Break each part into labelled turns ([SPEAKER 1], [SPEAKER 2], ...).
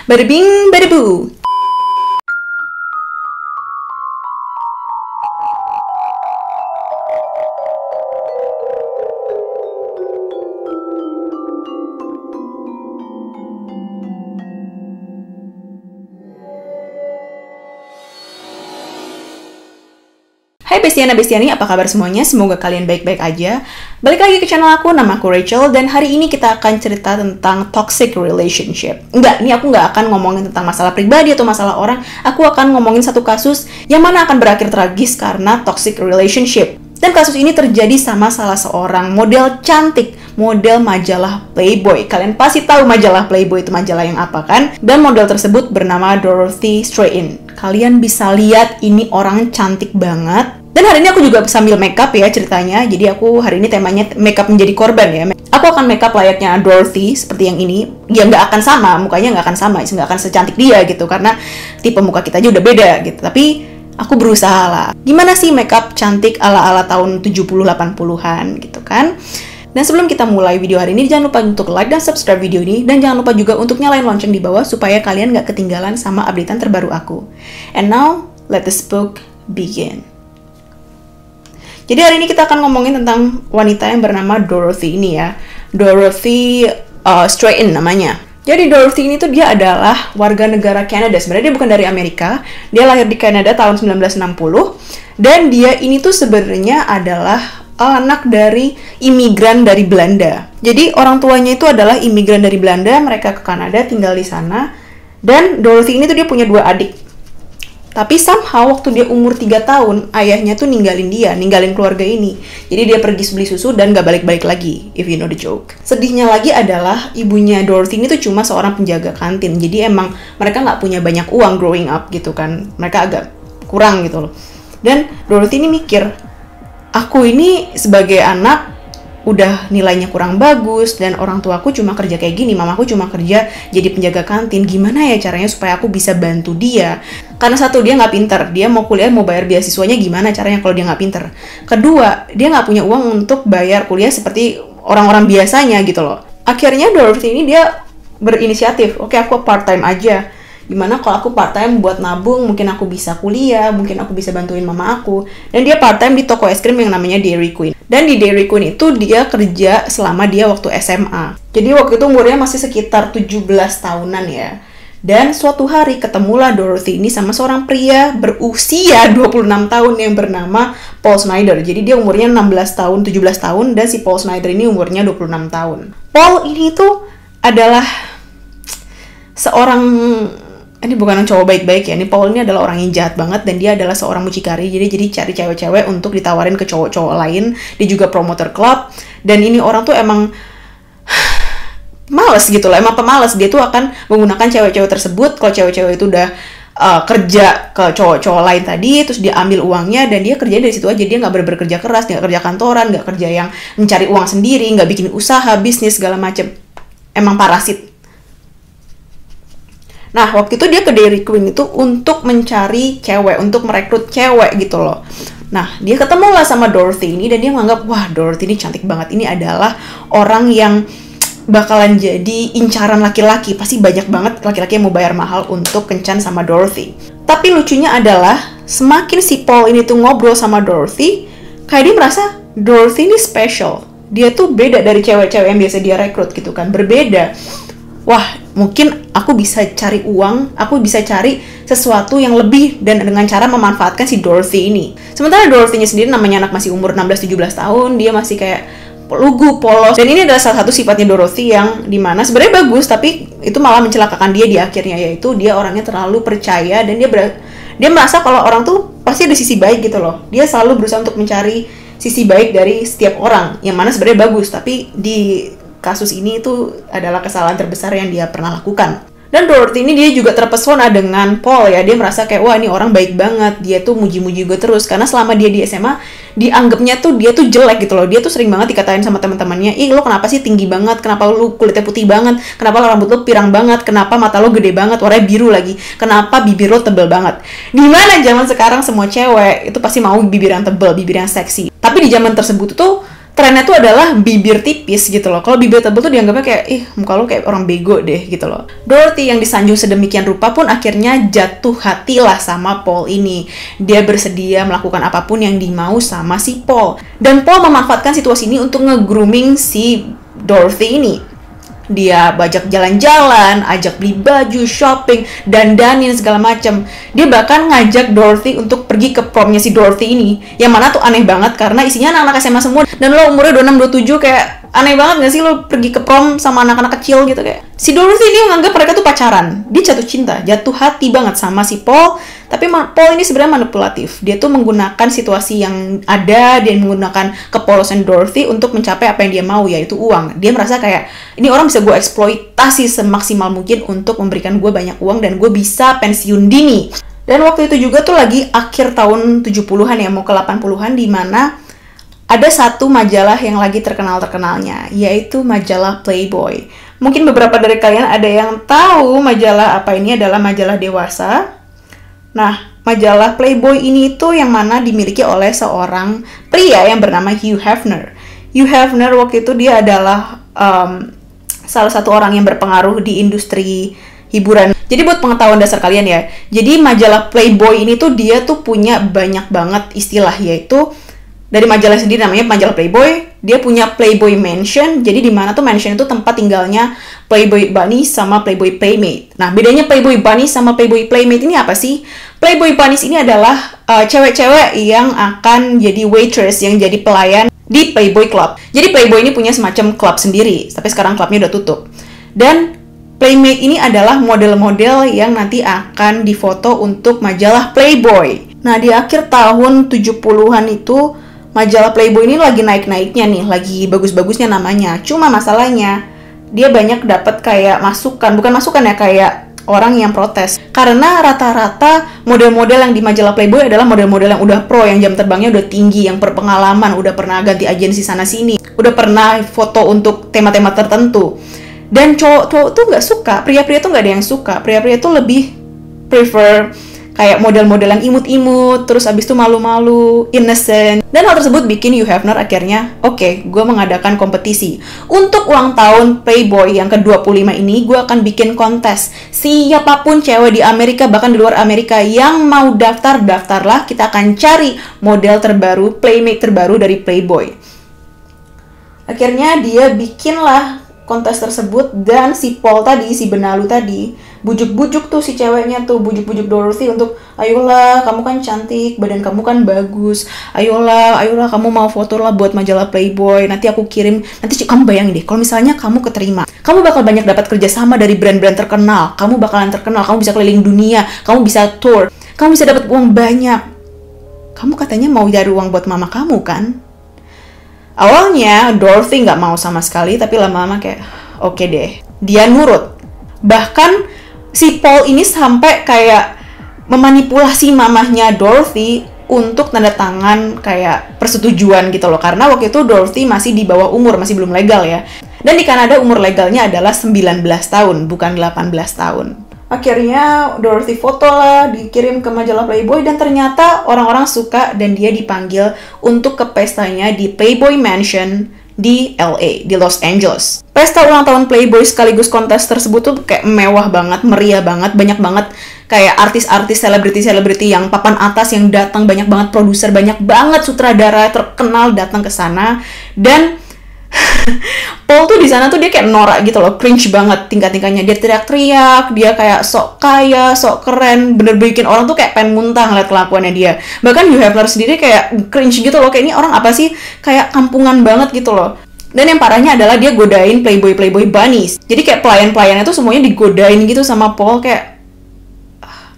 [SPEAKER 1] Bada bing, bada boo. Hai Bestiana-Bestiani, apa kabar semuanya? Semoga kalian baik-baik aja. Balik lagi ke channel aku, nama aku Rachel, dan hari ini kita akan cerita tentang toxic relationship. Ini aku nggak akan ngomongin tentang masalah pribadi atau masalah orang, aku akan ngomongin satu kasus yang mana akan berakhir tragis karena toxic relationship. Dan kasus ini terjadi sama salah seorang model cantik, model majalah Playboy. Kalian pasti tahu majalah Playboy itu majalah yang apa kan? Dan model tersebut bernama Dorothy Strain. Kalian bisa lihat ini orang cantik banget. Dan hari ini aku juga sambil makeup ya ceritanya. Jadi aku hari ini temanya makeup menjadi korban ya. Aku akan makeup layaknya Dorothy seperti yang ini. Ya nggak akan sama, mukanya nggak akan sama, nggak akan secantik dia gitu. Karena tipe muka kita aja udah beda gitu. Tapi aku berusaha lah. Gimana sih makeup cantik ala-ala tahun 70-80-an gitu kan? Dan sebelum kita mulai video hari ini, jangan lupa untuk like dan subscribe video ini. Dan jangan lupa juga untuk nyalain lonceng di bawah supaya kalian nggak ketinggalan sama updatean terbaru aku. And now, let this book begin. Jadi hari ini kita akan ngomongin tentang wanita yang bernama Dorothy ini ya. Dorothy Strain namanya. Jadi Dorothy ini tuh dia adalah warga negara Kanada. Sebenarnya dia bukan dari Amerika. Dia lahir di Kanada tahun 1960. Dan dia ini tuh sebenarnya adalah anak dari imigran dari Belanda. Jadi orang tuanya itu adalah imigran dari Belanda. Mereka ke Kanada, tinggal di sana. Dan Dorothy ini tuh dia punya 2 adik. Tapi somehow waktu dia umur 3 tahun, ayahnya tuh ninggalin keluarga ini. Jadi dia pergi beli susu dan gak balik-balik lagi, if you know the joke. Sedihnya lagi adalah ibunya Dorothy ini tuh cuma seorang penjaga kantin. Jadi emang mereka gak punya banyak uang growing up gitu kan. Mereka agak kurang gitu loh. Dan Dorothy ini mikir, aku ini sebagai anak udah nilainya kurang bagus dan orang tuaku cuma kerja kayak gini, mamaku cuma kerja jadi penjaga kantin. Gimana ya caranya supaya aku bisa bantu dia? Karena satu, dia nggak pinter, dia mau kuliah, mau bayar beasiswanya gimana caranya kalau dia nggak pinter. Kedua, dia nggak punya uang untuk bayar kuliah seperti orang-orang biasanya gitu loh. Akhirnya Dorothy ini dia berinisiatif, oke aku part time aja. Gimana kalau aku part time buat nabung, mungkin aku bisa kuliah, mungkin aku bisa bantuin mama aku. Dan dia part time di toko es krim yang namanya Dairy Queen. Dan di Dairy Queen itu dia kerja selama dia waktu SMA. Jadi waktu itu umurnya masih sekitar 17 tahunan ya. Dan suatu hari ketemulah Dorothy ini sama seorang pria berusia 26 tahun yang bernama Paul Snider. Jadi dia umurnya 16 tahun, 17 tahun, dan si Paul Snider ini umurnya 26 tahun. Paul ini tuh adalah seorang, ini bukan cowok baik-baik ya, ini Paul ini adalah orang yang jahat banget dan dia adalah seorang mucikari. Jadi cari cewek-cewek untuk ditawarin ke cowok-cowok lain. Dia juga promoter klub dan ini orang tuh emang males gitu loh, emang pemalas. Dia tuh akan menggunakan cewek-cewek tersebut. Kalau cewek-cewek itu udah kerja ke cowok-cowok lain tadi, terus dia ambil uangnya dan dia kerja dari situ aja. Dia nggak bekerja keras, nggak kerja kantoran, nggak kerja yang mencari uang sendiri, nggak bikin usaha, bisnis, segala macem. Emang parasit. Nah, waktu itu dia ke Dairy Queen itu untuk mencari cewek, untuk merekrut cewek gitu loh. Nah, dia ketemu lah sama Dorothy ini dan dia menganggap, wah Dorothy ini cantik banget. Ini adalah orang yang bakalan jadi incaran laki-laki. Pasti banyak banget laki-laki yang mau bayar mahal untuk kencan sama Dorothy. Tapi lucunya adalah, semakin si Paul ini tuh ngobrol sama Dorothy, kayak dia merasa Dorothy ini special. Dia tuh beda dari cewek-cewek yang biasa dia rekrut gitu kan, berbeda. Wah, mungkin aku bisa cari uang, aku bisa cari sesuatu yang lebih dan dengan cara memanfaatkan si Dorothy ini. Sementara Dorothy-nya sendiri namanya anak masih umur 16-17 tahun, dia masih kayak lugu, polos. Dan ini adalah salah satu sifatnya Dorothy yang dimana sebenarnya bagus, tapi itu malah mencelakakan dia di akhirnya, yaitu dia orangnya terlalu percaya dan dia merasa kalau orang tuh pasti ada sisi baik gitu loh. Dia selalu berusaha untuk mencari sisi baik dari setiap orang, yang mana sebenarnya bagus, tapi di kasus ini itu adalah kesalahan terbesar yang dia pernah lakukan. Dan Dorothy ini dia juga terpesona dengan Paul ya. Dia merasa kayak, wah ini orang baik banget. Dia tuh muji-muji gue terus. Karena selama dia di SMA, dianggapnya tuh dia tuh jelek gitu loh. Dia tuh sering banget dikatain sama teman-temannya, ih lo kenapa sih tinggi banget? Kenapa lo kulitnya putih banget? Kenapa lo rambut lo pirang banget? Kenapa mata lo gede banget? Warnanya biru lagi. Kenapa bibir lo tebel banget? Dimana zaman sekarang semua cewek itu pasti mau bibir yang tebel, bibir yang seksi. Tapi di zaman tersebut tuh trennya tuh adalah bibir tipis gitu loh. Kalau bibir tebal tuh dianggapnya kayak, ih muka lo kayak orang bego deh gitu loh. Dorothy yang disanjung sedemikian rupa pun akhirnya jatuh hati lah sama Paul ini. Dia bersedia melakukan apapun yang dimau sama si Paul. Dan Paul memanfaatkan situasi ini untuk nge-grooming si Dorothy ini. Dia bajak jalan-jalan, ajak beli baju, shopping, dandanin segala macam. Dia bahkan ngajak Dorothy untuk pergi ke promnya si Dorothy ini. Yang mana tuh aneh banget karena isinya anak-anak SMA semua. Dan lo umurnya 26-27 kayak aneh banget gak sih lo pergi ke prom sama anak-anak kecil gitu kayak. Si Dorothy ini menganggap mereka tuh pacaran. Dia jatuh cinta, jatuh hati banget sama si Paul. Tapi Paul ini sebenarnya manipulatif. Dia tuh menggunakan situasi yang ada, dia menggunakan kepolosan Dorothy untuk mencapai apa yang dia mau, yaitu uang. Dia merasa kayak, ini orang bisa gue eksploitasi semaksimal mungkin untuk memberikan gue banyak uang dan gue bisa pensiun dini. Dan waktu itu juga tuh lagi akhir tahun 70-an ya, mau ke 80-an, di mana ada satu majalah yang lagi terkenal-terkenalnya, yaitu majalah Playboy. Mungkin beberapa dari kalian ada yang tahu majalah apa ini adalah majalah dewasa. Nah, majalah Playboy ini tuh yang mana dimiliki oleh seorang pria yang bernama Hugh Hefner. Hugh Hefner waktu itu dia adalah salah satu orang yang berpengaruh di industri hiburan. Jadi buat pengetahuan dasar kalian ya, jadi majalah Playboy ini tuh dia tuh punya banyak banget istilah, yaitu dari majalah sendiri namanya majalah Playboy, dia punya Playboy Mansion, jadi di mana tuh mansion itu tempat tinggalnya Playboy Bunnies sama Playboy Playmate. Nah, bedanya Playboy Bunnies sama Playboy Playmate ini apa sih? Playboy Bunnies ini adalah cewek-cewek yang akan jadi waitress, yang jadi pelayan di Playboy Club. Jadi Playboy ini punya semacam club sendiri, tapi sekarang clubnya udah tutup. Dan Playmate ini adalah model-model yang nanti akan difoto untuk majalah Playboy. Nah, di akhir tahun 70-an itu majalah Playboy ini lagi naik-naiknya nih, lagi bagus-bagusnya namanya. Cuma masalahnya, dia banyak dapat kayak masukan, bukan masukan ya, kayak orang yang protes. Karena rata-rata model-model yang di majalah Playboy adalah model-model yang udah pro, yang jam terbangnya udah tinggi, yang berpengalaman, udah pernah ganti agensi sana-sini, udah pernah foto untuk tema-tema tertentu. Dan cowok-cowok tuh nggak suka, pria-pria tuh nggak ada yang suka. Pria-pria tuh lebih prefer kayak model-model yang imut-imut, terus abis itu malu-malu, innocent. Dan hal tersebut bikin Hugh Hefner akhirnya, oke, gue mengadakan kompetisi. Untuk ulang tahun Playboy yang ke-25 ini, gue akan bikin kontes. Siapapun cewek di Amerika, bahkan di luar Amerika, yang mau daftar, daftarlah. Kita akan cari model terbaru, playmate terbaru dari Playboy. Akhirnya dia bikinlah kontes tersebut, dan si Paul tadi, si benalu tadi, bujuk-bujuk tuh si ceweknya tuh, bujuk-bujuk Dorothy untuk, ayolah, kamu kan cantik, badan kamu kan bagus, ayolah kamu mau foto lah buat majalah Playboy, nanti aku kirim, nanti kamu bayangin deh, kalau misalnya kamu keterima, kamu bakal banyak dapat kerjasama dari brand-brand terkenal, kamu bakalan terkenal, kamu bisa keliling dunia, kamu bisa tour, kamu bisa dapat uang banyak. Kamu katanya mau cari uang buat mama kamu kan? Awalnya Dorothy nggak mau sama sekali, tapi lama-lama kayak oke deh, dia nurut. Bahkan si Paul ini sampai kayak memanipulasi mamahnya Dorothy untuk tanda tangan kayak persetujuan gitu loh, karena waktu itu Dorothy masih di bawah umur, masih belum legal ya. Dan di Kanada umur legalnya adalah 19 tahun, bukan 18 tahun. Akhirnya Dorothy foto lah, dikirim ke majalah Playboy, dan ternyata orang-orang suka dan dia dipanggil untuk ke pestanya di Playboy Mansion di LA, di Los Angeles. Pesta ulang tahun Playboy sekaligus kontes tersebut tuh kayak mewah banget, meriah banget, banyak banget kayak artis-artis, selebriti-selebriti yang papan atas yang datang, banyak banget produser, banyak banget sutradara terkenal datang ke sana. Dan Paul tuh di sana tuh dia kayak norak gitu loh, cringe banget tingkat-tingkatnya. Dia teriak-teriak, dia kayak sok kaya, sok keren, bener bikin orang tuh kayak pengen muntah ngeliat kelakuannya dia. Bahkan Hugh Hefner sendiri kayak cringe gitu loh, kayak ini orang apa sih, kayak kampungan banget gitu loh. Dan yang parahnya adalah dia godain Playboy Bunnies. Jadi kayak pelayan-pelayannya tuh semuanya digodain gitu sama Paul, kayak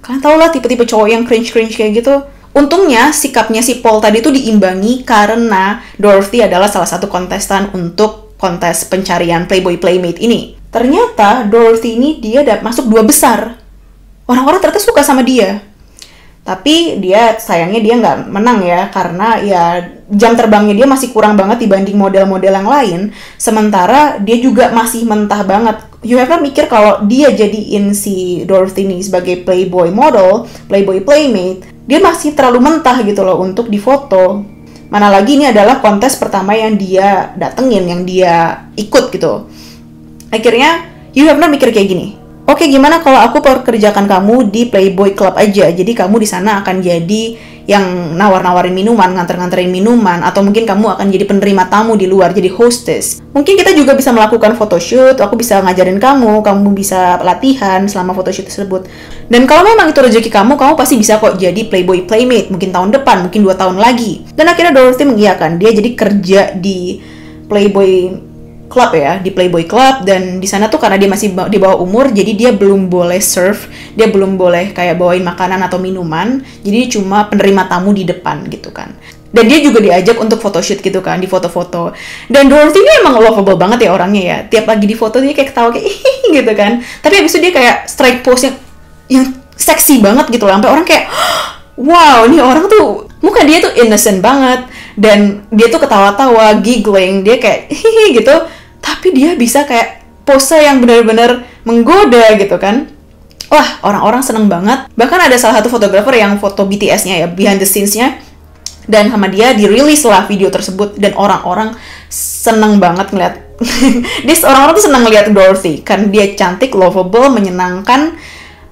[SPEAKER 1] kalian tau lah tipe-tipe cowok yang cringe-cringe kayak gitu. Untungnya sikapnya si Paul tadi tuh diimbangi karena Dorothy adalah salah satu kontestan untuk kontes pencarian Playboy Playmate ini. Ternyata Dorothy ini dia masuk 2 besar. Orang-orang ternyata suka sama dia. Tapi dia sayangnya dia nggak menang ya, karena ya jam terbangnya dia masih kurang banget dibanding model-model yang lain. Sementara dia juga masih mentah banget. Hugh Hefner mikir kalau dia jadiin si Dorothy ini sebagai Playboy model, Playboy Playmate, dia masih terlalu mentah gitu loh untuk difoto. Mana lagi ini adalah kontes pertama yang dia datengin, yang dia ikut gitu. Akhirnya Hugh Hefner mikir kayak gini, oke, gimana kalau aku pekerjakan kamu di Playboy Club aja? Jadi kamu di sana akan jadi yang nawar-nawarin minuman, nganter-nganterin minuman, atau mungkin kamu akan jadi penerima tamu di luar, jadi hostess. Mungkin kita juga bisa melakukan photoshoot, aku bisa ngajarin kamu bisa latihan selama photoshoot tersebut. Dan kalau memang itu rezeki kamu pasti bisa kok jadi Playboy Playmate, mungkin tahun depan, mungkin 2 tahun lagi. Dan akhirnya Dorothy mengiyakan, dia jadi kerja di Playboy Club ya, di Playboy Club, dan di sana tuh karena dia masih di bawah umur, jadi dia belum boleh serve, dia belum boleh kayak bawain makanan atau minuman, jadi cuma penerima tamu di depan gitu kan. Dan dia juga diajak untuk photoshoot gitu kan, di foto-foto. Dan Dorothy ini emang lovable banget ya orangnya ya, tiap lagi di foto dia kayak ketawa kayak gitu kan. Tapi abis itu dia kayak strike pose yang seksi banget gitu loh, sampai orang kayak wow, ini orang tuh muka dia tuh innocent banget, dan dia tuh ketawa-tawa, giggling, dia kayak hihi gitu. Tapi dia bisa kayak pose yang benar-benar menggoda gitu kan. Wah, orang-orang seneng banget. Bahkan ada salah satu fotografer yang foto BTS-nya ya, behind the scenes-nya. Dan sama dia dirilis lah video tersebut. Dan orang-orang seneng banget ngeliat. Orang-orang tuh seneng ngeliat Dorothy. Kan dia cantik, lovable, menyenangkan.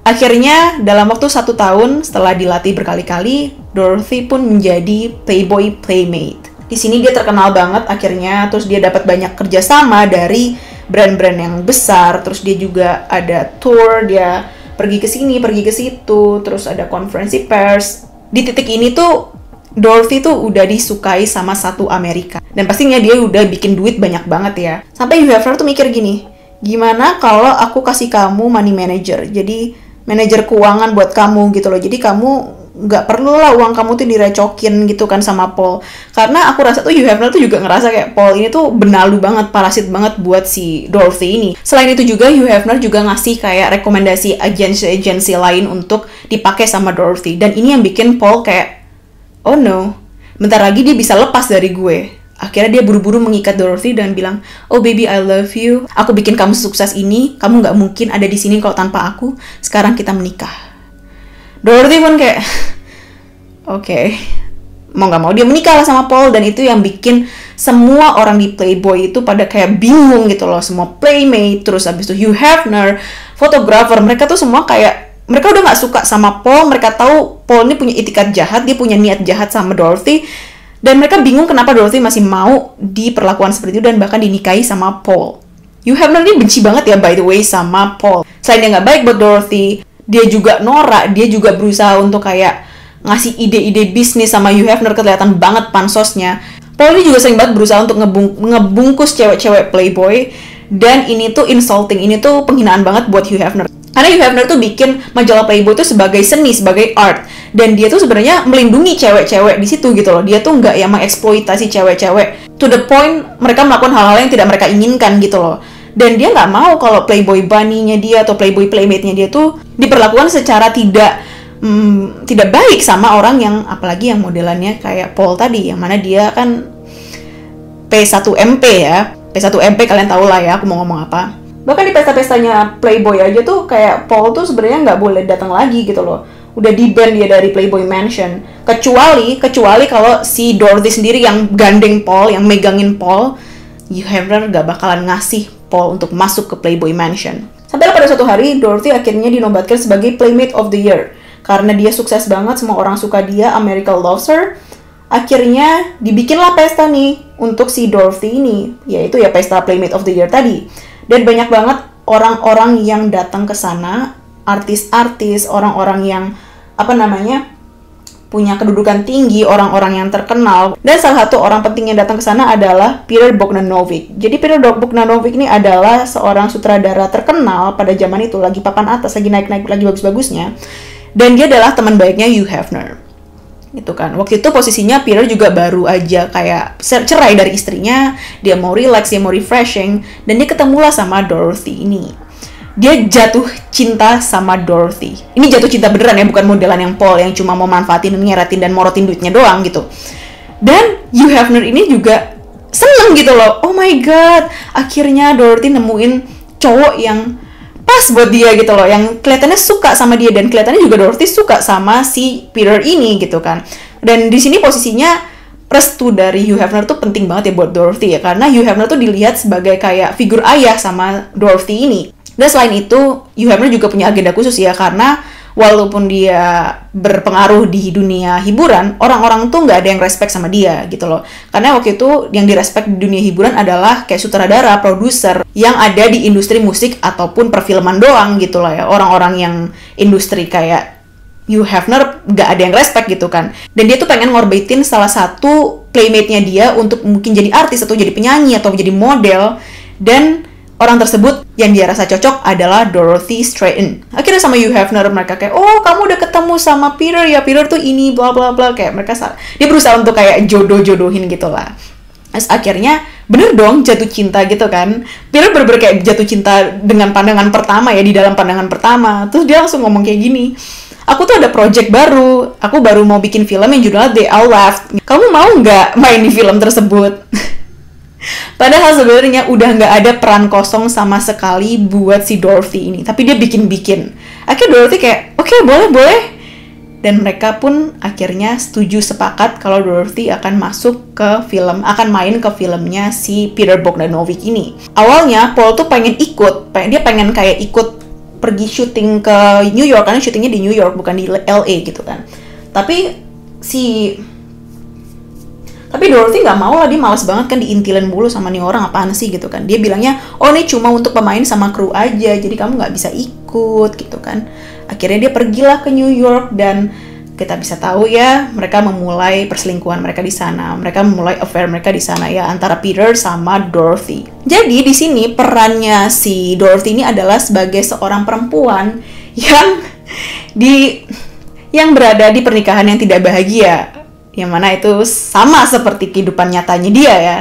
[SPEAKER 1] Akhirnya dalam waktu 1 tahun setelah dilatih berkali-kali, Dorothy pun menjadi Playboy Playmate. Di sini dia terkenal banget akhirnya, terus dia dapat banyak kerjasama dari brand-brand yang besar, terus dia juga ada tour, dia pergi ke sini, pergi ke situ, terus ada konferensi pers. Di titik ini tuh Dorothy tuh udah disukai sama satu Amerika, dan pastinya dia udah bikin duit banyak banget ya. Sampai Hugh Hefner tuh mikir gini, gimana kalau aku kasih kamu money manager, jadi manajer keuangan buat kamu gitu loh, jadi kamu nggak perlu lah uang kamu tuh direcokin gitu kan sama Paul. Karena aku rasa tuh Hugh Hefner tuh juga ngerasa kayak Paul ini tuh benalu banget, parasit banget buat si Dorothy ini. Selain itu juga Hugh Hefner juga ngasih kayak rekomendasi agensi-agensi lain untuk dipakai sama Dorothy. Dan ini yang bikin Paul kayak, oh no, bentar lagi dia bisa lepas dari gue. Akhirnya dia buru-buru mengikat Dorothy dan bilang, oh baby, I love you. Aku bikin kamu sukses ini, kamu nggak mungkin ada di sini kalau tanpa aku. Sekarang kita menikah. Dorothy pun kayak oke, mau nggak mau dia menikah lah sama Paul. Dan itu yang bikin semua orang di Playboy itu pada kayak bingung gitu loh. Semua Playmate, terus abis itu Hugh Hefner, fotografer, mereka tuh semua kayak, mereka udah nggak suka sama Paul. Mereka tahu Paul ini punya itikat jahat, dia punya niat jahat sama Dorothy. Dan mereka bingung kenapa Dorothy masih mau diperlakukan seperti itu dan bahkan dinikahi sama Paul. Hugh Hefner ini benci banget ya by the way sama Paul. Selain dia nggak baik buat Dorothy, dia juga norak, dia juga berusaha untuk kayak ngasih ide-ide bisnis sama Hugh Hefner, kelihatan banget pansosnya. Paul ini juga sering banget berusaha untuk ngebungkus cewek-cewek Playboy, dan ini tuh insulting, ini tuh penghinaan banget buat Hugh Hefner. Karena Hugh Hefner tuh bikin majalah Playboy itu sebagai seni, sebagai art, dan dia tuh sebenarnya melindungi cewek-cewek di situ gitu loh. Dia tuh nggak yang mengeksploitasi cewek-cewek to the point mereka melakukan hal-hal yang tidak mereka inginkan gitu loh. Dan dia nggak mau kalau Playboy bunny-nya dia atau Playboy Playmate-nya dia tuh diperlakukan secara tidak baik sama orang yang, apalagi yang modelannya kayak Paul tadi, yang mana dia kan P1MP ya. P1MP kalian tau lah ya aku mau ngomong apa. Bahkan di pesta-pestanya Playboy aja tuh kayak Paul tuh sebenarnya nggak boleh datang lagi gitu loh. Udah di-ban dia dari Playboy Mansion. Kecuali kalau si Dorothy sendiri yang gandeng Paul, yang megangin Paul, Hugh Hefner nggak bakalan ngasih Paul untuk masuk ke Playboy Mansion. Sampai pada suatu hari, Dorothy akhirnya dinobatkan sebagai Playmate of the Year. Karena dia sukses banget, semua orang suka dia, America loves her. Akhirnya dibikinlah pesta nih untuk si Dorothy ini, yaitu ya pesta Playmate of the Year tadi. Dan banyak banget orang-orang yang datang ke sana, artis-artis, orang-orang yang punya kedudukan tinggi, orang-orang yang terkenal. Dan salah satu orang penting yang datang ke sana adalah Peter Bogdanovich. Jadi Peter Bogdanovich ini adalah seorang sutradara terkenal pada zaman itu, lagi papan atas, lagi naik-naik, lagi bagus-bagusnya. Dan dia adalah teman baiknya Hugh Hefner. Gitu kan. Waktu itu posisinya Peter juga baru aja kayak cerai dari istrinya, dia mau relax, dia mau refreshing, dan dia ketemulah sama Dorothy ini. Dia jatuh cinta sama Dorothy. Ini jatuh cinta beneran ya, bukan modelan yang Paul yang cuma mau manfaatin, ngeratin, dan morotin duitnya doang gitu. Dan Hugh Hefner ini juga seneng gitu loh. Oh my god, akhirnya Dorothy nemuin cowok yang pas buat dia gitu loh, yang kelihatannya suka sama dia, dan kelihatannya juga Dorothy suka sama si Peter ini gitu kan. Dan di sini posisinya restu dari Hugh Hefner tuh penting banget ya buat Dorothy ya, karena Hugh Hefner tuh dilihat sebagai kayak figur ayah sama Dorothy ini. Dan selain itu, Hugh Hefner juga punya agenda khusus ya, karena walaupun dia berpengaruh di dunia hiburan, orang-orang tuh nggak ada yang respect sama dia gitu loh. Karena waktu itu yang direspect di dunia hiburan adalah kayak sutradara, produser yang ada di industri musik ataupun perfilman doang gitu loh ya. Orang-orang yang industri kayak Hugh Hefner nggak ada yang respect gitu kan. Dan dia tuh pengen ngorbitin salah satu playmate-nya dia untuk mungkin jadi artis atau jadi penyanyi atau jadi model. Dan orang tersebut yang dia rasa cocok adalah Dorothy Stratten. Akhirnya sama Hugh Hefner mereka kayak, oh kamu udah ketemu sama Peter ya, Peter tuh ini bla bla bla, kayak mereka dia berusaha untuk kayak jodoh-jodohin gitu lah. Terus akhirnya bener dong jatuh cinta gitu kan. Peter bener-bener kayak jatuh cinta dengan pandangan pertama ya, di dalam pandangan pertama. Terus dia langsung ngomong kayak gini, aku tuh ada project baru, aku baru mau bikin film yang judulnya They All Left. Kamu mau nggak main di film tersebut? Padahal sebenarnya udah nggak ada peran kosong sama sekali buat si Dorothy ini, tapi dia bikin-bikin. Akhirnya Dorothy kayak, oke, boleh. Dan mereka pun akhirnya setuju sepakat kalau Dorothy akan masuk ke film, akan main ke filmnya si Peter Bogdanovich ini. Awalnya Paul tuh pengen ikut, dia pengen kayak ikut pergi syuting ke New York, karena syutingnya di New York bukan di LA gitu kan. Tapi Dorothy nggak mau lah, dia malas banget kan diintilin mulu sama nih orang, apaan sih gitu kan. Dia bilangnya, oh ini cuma untuk pemain sama kru aja, jadi kamu nggak bisa ikut gitu kan. Akhirnya dia pergilah ke New York dan kita bisa tahu ya, mereka memulai perselingkuhan mereka di sana. Mereka memulai affair mereka di sana ya, antara Peter sama Dorothy. Jadi di sini perannya si Dorothy ini adalah sebagai seorang perempuan yang berada di pernikahan yang tidak bahagia, yang mana itu sama seperti kehidupan nyatanya dia ya.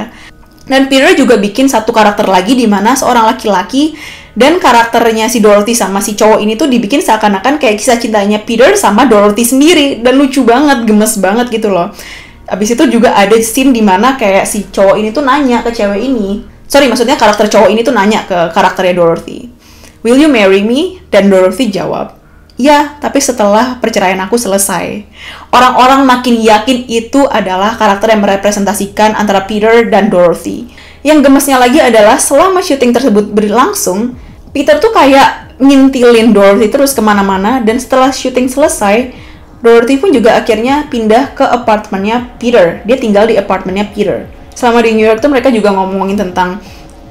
[SPEAKER 1] Dan Peter juga bikin satu karakter lagi di mana seorang laki-laki, dan karakternya si Dorothy sama si cowok ini tuh dibikin seakan-akan kayak kisah cintanya Peter sama Dorothy sendiri, dan lucu banget, gemes banget gitu loh. Abis itu juga ada scene di mana kayak si cowok ini tuh nanya ke cewek ini, maksudnya karakter cowok ini tuh nanya ke karakternya Dorothy, "Will you marry me?" Dan Dorothy jawab, "Ya, tapi setelah perceraian aku selesai." Orang-orang makin yakin itu adalah karakter yang merepresentasikan antara Peter dan Dorothy. Yang gemesnya lagi adalah selama syuting tersebut berlangsung, Peter tuh kayak ngintilin Dorothy terus kemana-mana, dan setelah syuting selesai, Dorothy pun juga akhirnya pindah ke apartemennya Peter. Dia tinggal di apartemennya Peter. Selama di New York tuh mereka juga ngomongin tentang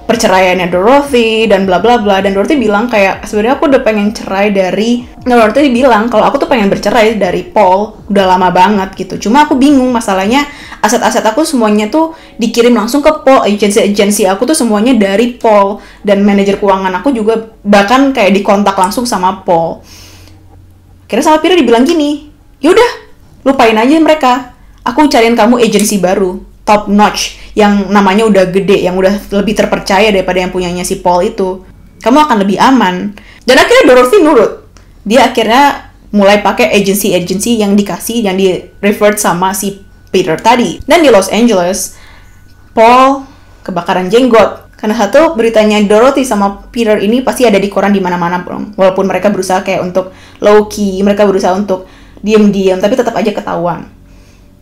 [SPEAKER 1] perceraiannya Dorothy dan bla bla bla, dan Dorothy bilang kayak sebenarnya aku udah pengen cerai Dorothy bilang kalau aku tuh pengen bercerai dari Paul udah lama banget gitu, cuma aku bingung masalahnya aset-aset aku semuanya tuh dikirim langsung ke Paul, agensi aku tuh semuanya dari Paul, dan manajer keuangan aku juga bahkan kayak dikontak langsung sama Paul. Akhirnya sama Peter dibilang gini, yaudah lupain aja mereka, aku cariin kamu agensi baru top notch, yang namanya udah gede, yang udah lebih terpercaya daripada yang punyanya si Paul itu. Kamu akan lebih aman. Dan akhirnya Dorothy nurut. Dia akhirnya mulai pakai agency yang di referred sama si Peter tadi. Dan di Los Angeles, Paul kebakaran jenggot. Karena satu, beritanya Dorothy sama Peter ini pasti ada di koran di mana-mana, bro. Walaupun mereka berusaha kayak untuk low key, mereka berusaha untuk diam-diam, tapi tetap aja ketahuan.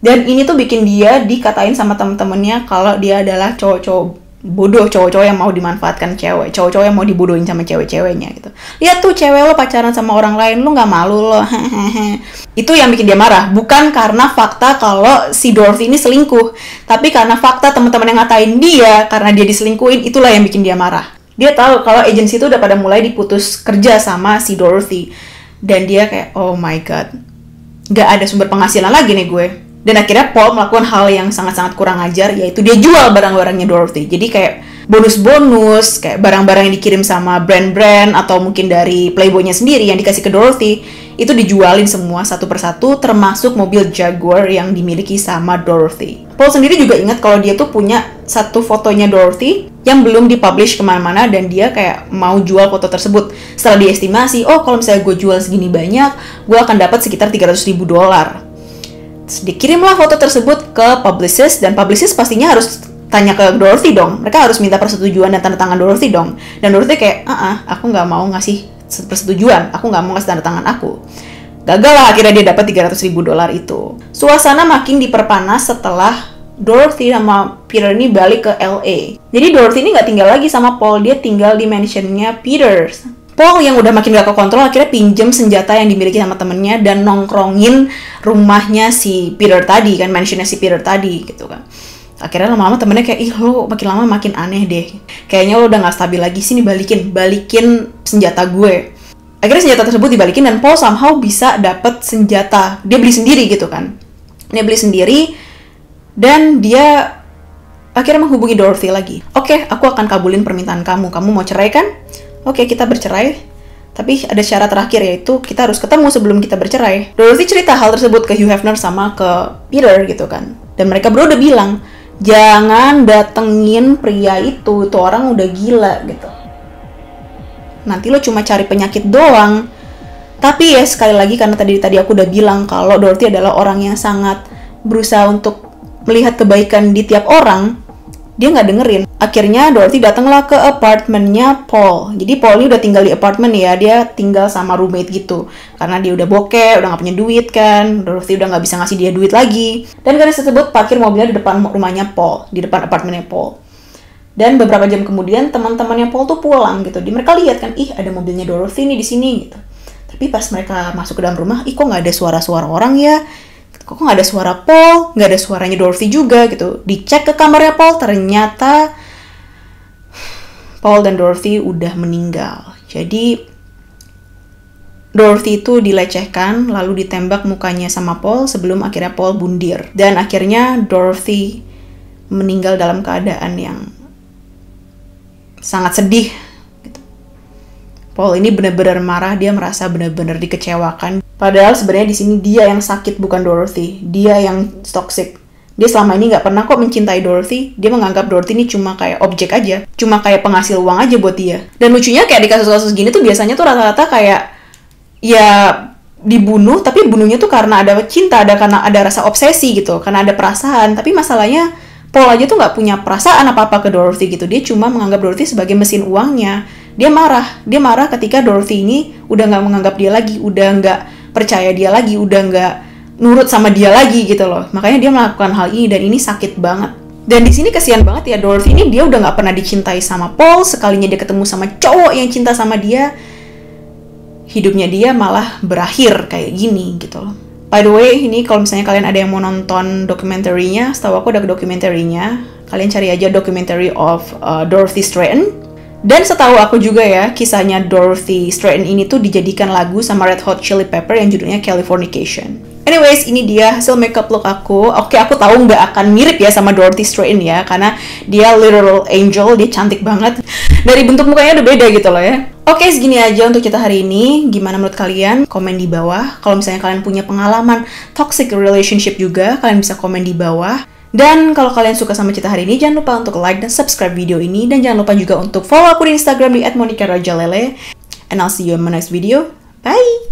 [SPEAKER 1] Dan ini tuh bikin dia dikatain sama temen-temennya kalau dia adalah cowok-cowok bodoh, cowok-cowok yang mau dimanfaatkan cewek, cowok-cowok yang mau dibodohin sama cewek-ceweknya gitu. Lihat tuh cewek lo pacaran sama orang lain, lo nggak malu lo. Itu yang bikin dia marah, bukan karena fakta kalau si Dorothy ini selingkuh, tapi karena fakta teman-teman yang ngatain dia karena dia diselingkuhin, itulah yang bikin dia marah. Dia tahu kalau agensi itu udah pada mulai diputus kerja sama si Dorothy, dan dia kayak, oh my god, nggak ada sumber penghasilan lagi nih gue. Dan akhirnya Paul melakukan hal yang sangat-sangat kurang ajar, yaitu dia jual barang-barangnya Dorothy. Jadi kayak bonus-bonus, kayak barang-barang yang dikirim sama brand-brand atau mungkin dari Playboy-nya sendiri yang dikasih ke Dorothy, itu dijualin semua satu persatu, termasuk mobil Jaguar yang dimiliki sama Dorothy. Paul sendiri juga ingat kalau dia tuh punya satu fotonya Dorothy yang belum dipublish kemana-mana, dan dia kayak mau jual foto tersebut. Setelah diestimasi, oh kalau misalnya gue jual segini banyak, gue akan dapat sekitar $300,000. Dikirimlah foto tersebut ke publicist, dan publicist pastinya harus tanya ke Dorothy dong. Mereka harus minta persetujuan dan tanda tangan Dorothy dong. Dan Dorothy kayak, aku nggak mau ngasih persetujuan, aku nggak mau ngasih tanda tangan aku. Gagal lah, akhirnya dia dapat $300,000 itu. Suasana makin diperpanas setelah Dorothy sama Peter ini balik ke LA. Jadi Dorothy ini nggak tinggal lagi sama Paul, dia tinggal di mansionnya Peter. Paul yang udah makin gak kekontrol akhirnya pinjem senjata yang dimiliki sama temennya dan nongkrongin rumahnya si Peter tadi kan, mansionnya si Peter tadi gitu kan. Akhirnya lama-lama temennya kayak, ih lo makin lama makin aneh deh. Kayaknya lo udah gak stabil lagi, sini balikin senjata gue. Akhirnya senjata tersebut dibalikin dan Paul somehow bisa dapet senjata. Dia beli sendiri gitu kan. Dia beli sendiri dan dia akhirnya menghubungi Dorothy lagi. Oke, aku akan kabulin permintaan kamu. Kamu mau cerai kan? Oke, kita bercerai. Tapi ada syarat terakhir yaitu kita harus ketemu sebelum kita bercerai. Dorothy cerita hal tersebut ke Hugh Hefner sama ke Peter gitu kan. Dan mereka berdua udah bilang, jangan datengin pria itu orang udah gila gitu. Nanti lo cuma cari penyakit doang. Tapi ya sekali lagi karena tadi aku udah bilang kalau Dorothy adalah orang yang sangat berusaha untuk melihat kebaikan di tiap orang, dia nggak dengerin. Akhirnya Dorothy datanglah ke apartemennya Paul. Jadi Paul ini udah tinggal di apartemen ya, dia tinggal sama roommate gitu. Karena dia udah bokeh, udah nggak punya duit kan. Dorothy udah nggak bisa ngasih dia duit lagi. Dan karena tersebut parkir mobilnya di depan rumahnya Paul, di depan apartemennya Paul. Dan beberapa jam kemudian teman-temannya Paul tuh pulang gitu. Mereka lihat kan, ih ada mobilnya Dorothy nih di sini gitu. Tapi pas mereka masuk ke dalam rumah, ih kok nggak ada suara-suara orang ya? Kok nggak ada suara Paul, nggak ada suaranya Dorothy juga gitu. Dicek ke kamarnya Paul, ternyata Paul dan Dorothy udah meninggal. Jadi Dorothy itu dilecehkan, lalu ditembak mukanya sama Paul sebelum akhirnya Paul bundir. Dan akhirnya Dorothy meninggal dalam keadaan yang sangat sedih. Paul ini benar-benar marah, dia merasa benar-benar dikecewakan. Padahal sebenarnya di sini dia yang sakit bukan Dorothy, dia yang toxic. Dia selama ini nggak pernah kok mencintai Dorothy, dia menganggap Dorothy ini cuma kayak objek aja, cuma kayak penghasil uang aja buat dia. Dan lucunya kayak di kasus-kasus gini tuh biasanya tuh rata-rata kayak ya dibunuh, tapi bunuhnya tuh karena ada cinta, karena ada rasa obsesi gitu, karena ada perasaan. Tapi masalahnya Paul aja tuh nggak punya perasaan apa-apa ke Dorothy gitu, dia cuma menganggap Dorothy sebagai mesin uangnya. Dia marah ketika Dorothy ini udah nggak menganggap dia lagi, udah nggak percaya dia lagi, udah nggak nurut sama dia lagi gitu loh. Makanya dia melakukan hal ini dan ini sakit banget. Dan di sini kasihan banget ya Dorothy ini, dia udah nggak pernah dicintai sama Paul. Sekalinya dia ketemu sama cowok yang cinta sama dia, hidupnya dia malah berakhir kayak gini gitu loh. By the way, ini kalau misalnya kalian ada yang mau nonton dokumentarinya, setahu aku ada dokumentarinya. Kalian cari aja documentary of Dorothy Stratton. Dan setahu aku juga ya, kisahnya Dorothy Stratton ini tuh dijadikan lagu sama Red Hot Chili Pepper yang judulnya Californication. Anyways, ini dia hasil makeup look aku. Oke, aku tahu nggak akan mirip ya sama Dorothy Stratton ya, karena dia literal angel, dia cantik banget. Dari bentuk mukanya udah beda gitu loh ya. Oke, segini aja untuk cerita hari ini. Gimana menurut kalian? Komen di bawah. Kalau misalnya kalian punya pengalaman toxic relationship juga, kalian bisa komen di bawah. Dan kalau kalian suka sama cerita hari ini, jangan lupa untuk like dan subscribe video ini. Dan jangan lupa juga untuk follow aku di Instagram di @monicarajalele. And I'll see you in my next video. Bye!